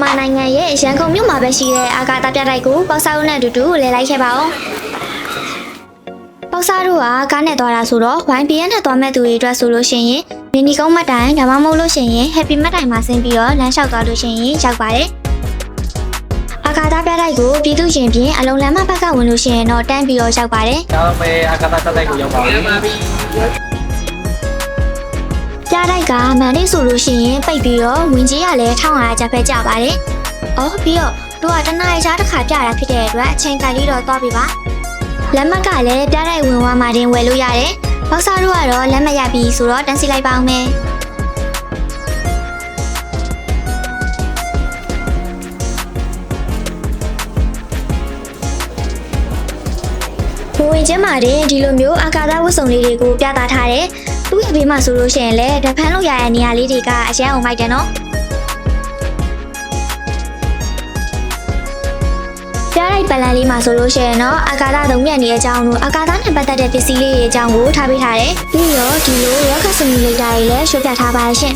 မြန်မာနိုင်ငံရဲ့ရန်ကုန်မြို့မှာပဲရှိတဲ့အာကာသပြတိုက်ကိုပေါက်စားဦးနဲ့အတူတူလဲလိုက်ခဲ့ပါဦးပေါက်စားတို့ကကားနဲ့သွားတာဆိုတော့ YBN နဲ့သွားမဲ့သူတွေအတွက်ဆိုလို့ရှိရင်မီနီကုန်းမတ်တိုင်ဒါမှမဟုတ်လို့ရှိရင် Happy မတ်တိုင်မှာဆင်းပြီးတော့လမ်းလျှောက်သွားလို့ရှိရင်ရောက်ပါတယ်အာကာသပြတိုက်ကိုပြည်သူရှင်ပြင်အလုံးလမ်းမဘက်ကဝင်လို့ရှိရင်တော့တန်းပြီးတော့ရောက်ပါတယ်။ဒါပေမဲ့အာကာသပြတိုက်ကိုရောက်ပါပြီ။ပြတိုက်ကမန်လေးဆိုလို့ရှိရင်ပိတ်ပြီးတော့ဝင်ကြီးကလည်း1500ကျပ်ပဲကျပါတယ်။အော်ပြီးတော့တို့ကတနအီးတစ်ခါပြတာဖြစ်တဲ့အတွက်အချိန်ကလေးတော့သွားပြီပါ။လက်မှတ်ကလည်းပြတိုက်ဝင်သွားမှတင်ဝယ်လို့ရတယ်။ဘောက်ဆာတို့ကတော့လက်မှတ်ရပြီဆိုတော့တန်းစီလိုက်ပါအောင်မယ်။ဘဝင်ကျင်းမာတဲ့ဒီလိုမျိုးအာကာသဝတ်စုံလေးတွေကိုပြသထားတယ်။သူ့ရဲ့ဘေးမှာဆိုလို့ရှိရင်လည်းဓာတ်ဖန်လို့ရတဲ့နေရာလေးတွေကအရန်အောင်မိုက်တယ်နော်ပြရိုက်ပလန်လေးမှာဆိုလို့ရှိရင်တော့အာကာသသုံးမြတ်နေတဲ့အကြောင်းတို့အာကာသနဲ့ပတ်သက်တဲ့ပစ္စည်းလေးတွေအကြောင်းကိုထားပေးထားတယ်ပြီးတော့ဒီလို rocket simulator တွေလည်းရှုပ်ပြထားပါရှင်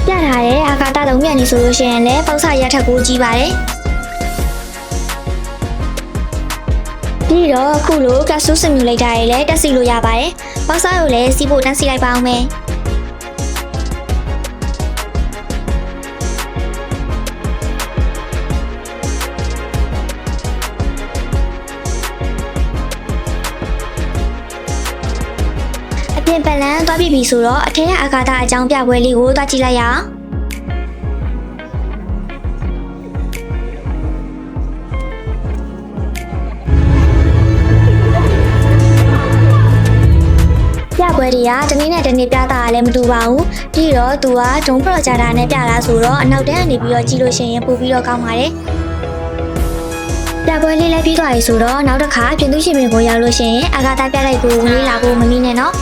ပြထားတဲ့အာကာသသုံးမြတ်နေဆိုလို့ရှိရင်လည်းပေါက်ဆရထက်ကိုကြီးပါတယ်ပြီးတော့အခုလို Castle Simulator တွေလည်းတက်စီလို့ရပါတယ်။ပေါက်စားကိုလည်းစီးဖို့တန်းစီလိုက်ပါအောင်မယ်။အပြင်ပလန်သွားပြီဆိုတော့အထက်အာကာသအကြောင်းပြပွဲလေးကိုသွားကြည့်လိုက်ရအောင်။ပြပွဲတွေကတနေ့နဲ့တနေ့ပြတာလည်းမတူပါဘူးပြီးတော့သူကဒုံပရော်ဂျာတာနဲ့ပြတာဆိုတော့အနောက်တန်းကနေပြီးတော့ကြည့်လို့ရှိရင်ပို့ပြီးတော့ကောင်းပါတယ်ပြပွဲလေးလည်းပြီးသွားပြီဆိုတော့နောက်တစ်ခါပြင်သူရှင်ပြင်ကိုရောက်လို့ရှိရင်အာကာသပြတိုက်ကိုဝင်လာဖို့မမီးနဲ့နော်